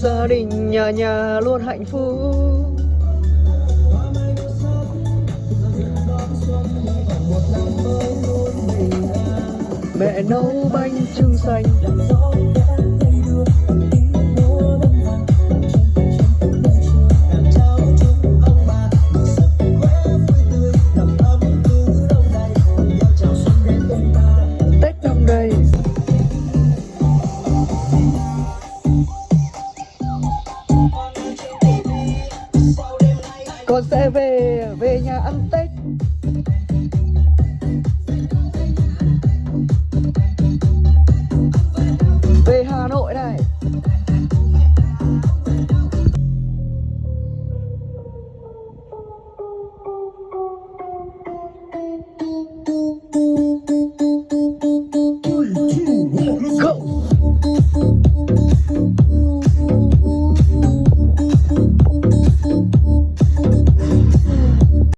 gia đình nhà nhà luôn hạnh phúc. Mẹ nấu bánh chưng xanh, Tết năm đây con sẽ về nhà ăn Tết.